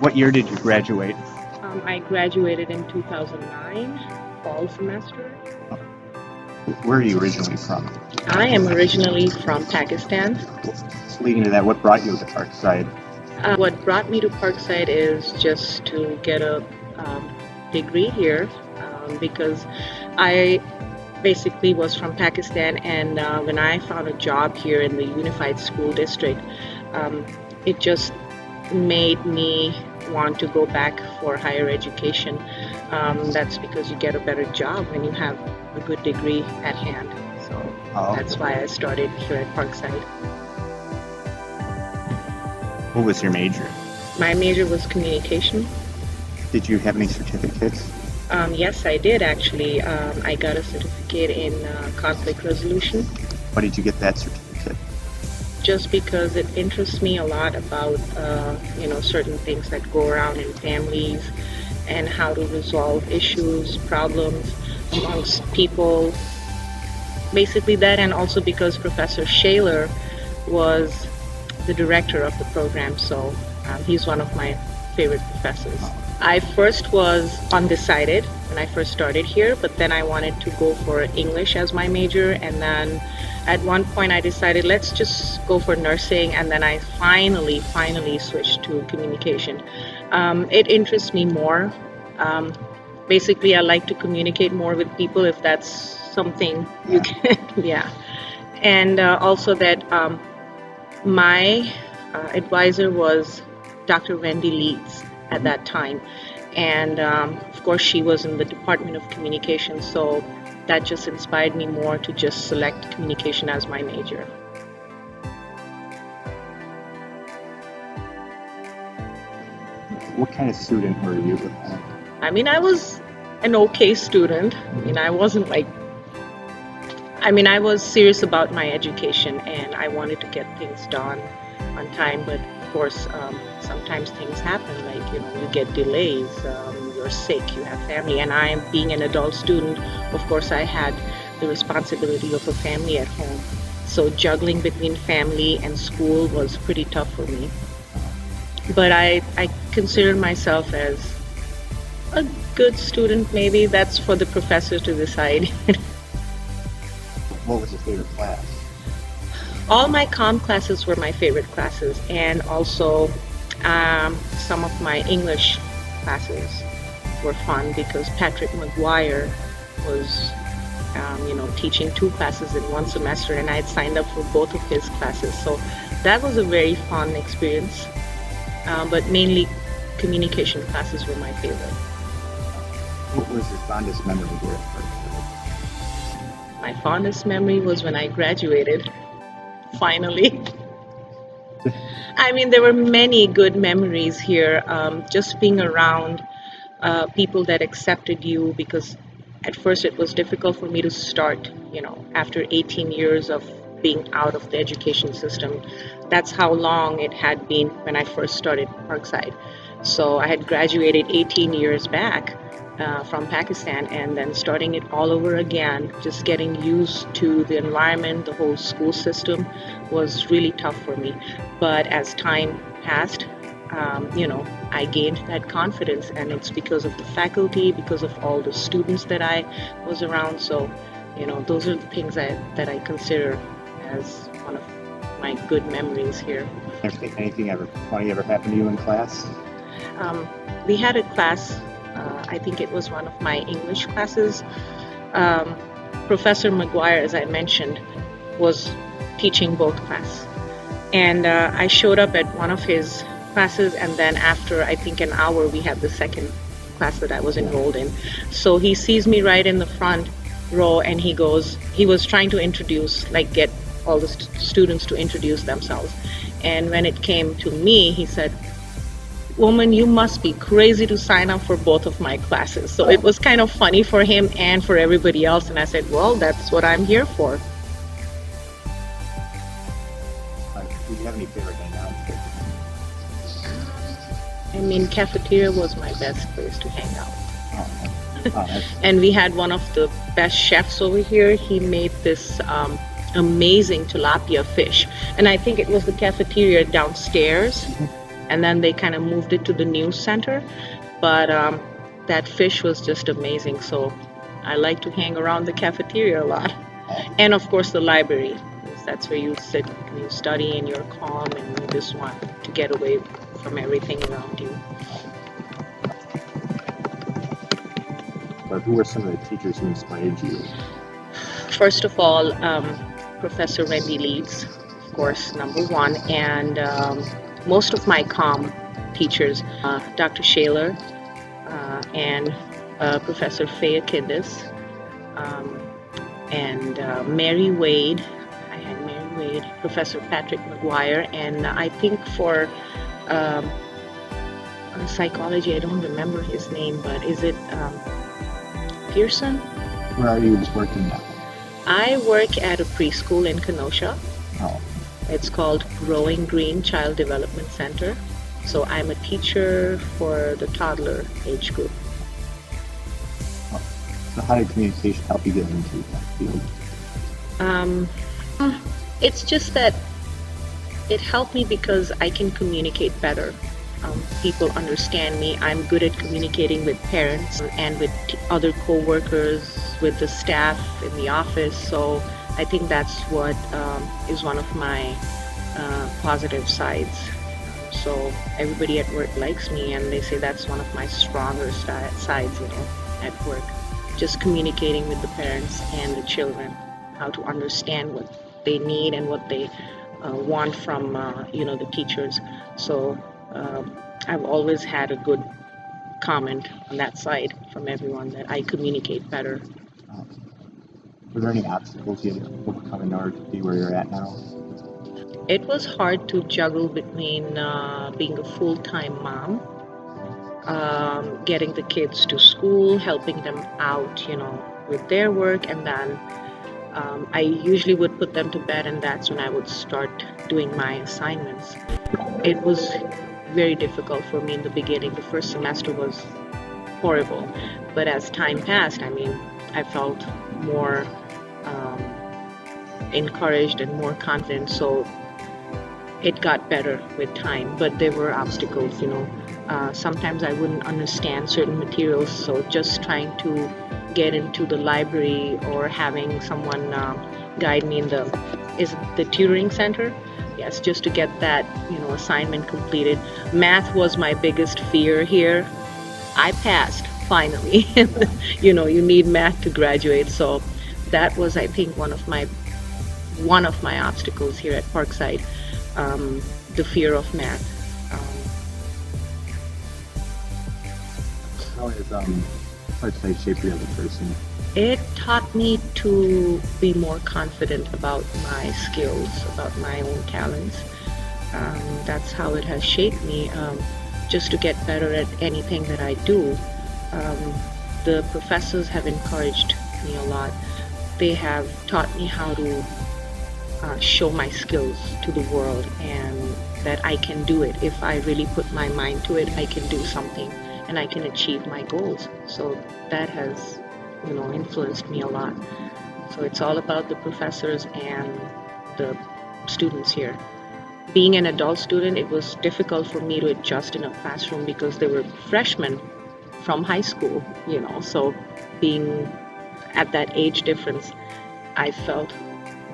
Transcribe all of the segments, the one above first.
What year did you graduate? I graduated in 2009, fall semester. Where are you originally from? I am originally from Pakistan. Leading to that, what brought you to Parkside? What brought me to Parkside is just to get a degree here because I basically was from Pakistan, and when I found a job here in the Unified School District, um, it just made me want to go back for higher education. That's because you get a better job when you have a good degree at hand. So that's why I started here at Parkside. What was your major? My major was communication. Did you have any certificates? Yes, I did actually. I got a certificate in conflict resolution. Why did you get that certificate? Just because it interests me a lot about certain things that go around in families and how to resolve issues, problems amongst people. Basically that, and also because Professor Shaler was the director of the program, so he's one of my favorite professors. I first was undecided when I first started here, but then I wanted to go for English as my major, and then at one point I decided let's just go for nursing, and then I finally switched to communication. It interests me more. Basically, I like to communicate more with people if that's something you can, yeah. And also that my advisor was Dr. Wendy Leeds at that time. And of course, she was in the Department of Communication, so that just inspired me more to just select communication as my major. What kind of student were you? I mean, I was an okay student. I wasn't like, I was serious about my education and I wanted to get things done on time, but of course, sometimes things happen, like, you get delays, you're sick, you have family, and I, being an adult student, of course, I had the responsibility of a family at home. So juggling between family and school was pretty tough for me. But I consider myself as a good student, maybe. That's for the professor to decide. What was your favorite class? All my comm classes were my favorite classes, and also some of my English classes were fun because Patrick McGuire was teaching 2 classes in one semester, and I had signed up for both of his classes. So that was a very fun experience, but mainly communication classes were my favorite. What was your fondest memory here at Parkside? My fondest memory was when I graduated, finally. There were many good memories here, just being around people that accepted you, because at first it was difficult for me to start, after 18 years of being out of the education system. That's how long it had been when I first started Parkside. So I had graduated 18 years back from Pakistan, and then starting it all over again, just getting used to the environment, the whole school system was really tough for me. But as time passed, I gained that confidence, and it's because of the faculty, because of all the students that I was around. So, those are the things that I consider as one of my good memories here. Anything funny ever happened to you in class? We had a class, I think it was one of my English classes. Professor McGuire, as I mentioned, was teaching both classes. And I showed up at one of his classes, and then after I think an hour we had the second class that I was enrolled in. So he sees me right in the front row, and he was trying to get all the students to introduce themselves. And when it came to me, he said, "Woman, you must be crazy to sign up for both of my classes." So it was kind of funny for him and for everybody else, and I said, well, that's what I'm here for. Do you have any favorite hangouts? Cafeteria was my best place to hang out. And we had one of the best chefs over here. He made this amazing tilapia fish, and I think it was the cafeteria downstairs. and then they kind of moved it to the news center. But that fish was just amazing. So I like to hang around the cafeteria a lot, and of course the library. That's where you sit and you study and you're calm and you just want to get away from everything around you. But who were some of the teachers who inspired you? First of all, Professor Wendy Leeds, of course, number one, and most of my comm teachers, Dr. Shaler and Professor Faya Kindis, and Mary Wade. I had Mary Wade, Professor Patrick McGuire, and I think for psychology, I don't remember his name, but is it Pearson? Where are you working now? I work at a preschool in Kenosha. Oh, It's called Growing Green Child Development Center. So I'm a teacher for the toddler age group. so how did communication help you get into that field? Um, it's just that it helped me because I can communicate better. People understand me. I'm good at communicating with parents and with other co-workers, with the staff in the office. So I think that's what is one of my positive sides. So everybody at work likes me, and they say that's one of my stronger sides, at work. Just communicating with the parents and the children, how to understand what they need and what they want from, the teachers. So I've always had a good comment on that side from everyone that I communicate better. Were there any obstacles you had to overcome in order to be where you're at now? It was hard to juggle between being a full-time mom, getting the kids to school, helping them out, with their work, and then I usually would put them to bed, and that's when I would start doing my assignments. It was very difficult for me in the beginning. The first semester was horrible, but as time passed, I felt more encouraged and more confident. So it got better with time, but there were obstacles. Sometimes I wouldn't understand certain materials, so just trying to get into the library or having someone guide me in the tutoring center. Yes, just to get that assignment completed. Math was my biggest fear here. I passed finally. You need math to graduate, so that was, I think, one of my obstacles here at Parkside. The fear of math. How has Parkside shaped you as a person? It taught me to be more confident about my skills, about my own talents. That's how it has shaped me, just to get better at anything that I do. The professors have encouraged me a lot. They have taught me how to show my skills to the world, and that I can do it. If I really put my mind to it, I can do something and I can achieve my goals. So that has influenced me a lot. So it's all about the professors and the students here. Being an adult student, it was difficult for me to adjust in a classroom because they were freshmen from high school, so being at that age difference, I felt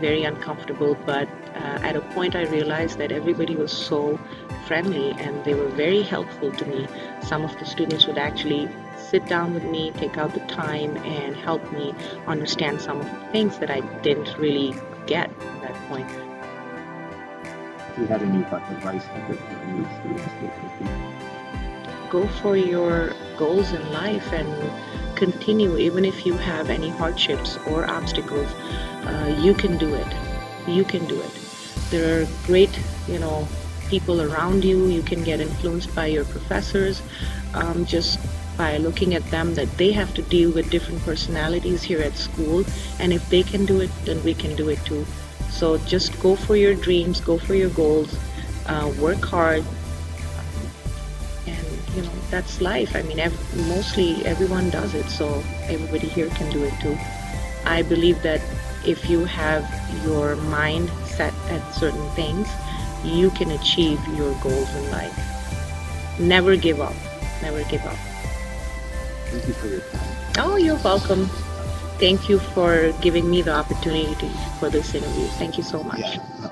very uncomfortable, but at a point I realized that everybody was so friendly and they were very helpful to me. Some of the students would actually sit down with me, take out the time, and help me understand some of the things that I didn't really get at that point. Do you have any advice you could give new students with you? Go for your goals in life and continue, even if you have any hardships or obstacles. You can do it. You can do it. There are great, people around you. You can get influenced by your professors, just by looking at them, that they have to deal with different personalities here at school, and if they can do it, then we can do it too. So just go for your dreams, go for your goals, work hard, and that's life. Mostly everyone does it, so everybody here can do it too. I believe that if you have your mind set at certain things, you can achieve your goals in life. never give up. Never give up. Thank you for your time. Oh, you're welcome. Thank you for giving me the opportunity for this interview. Thank you so much. Yeah.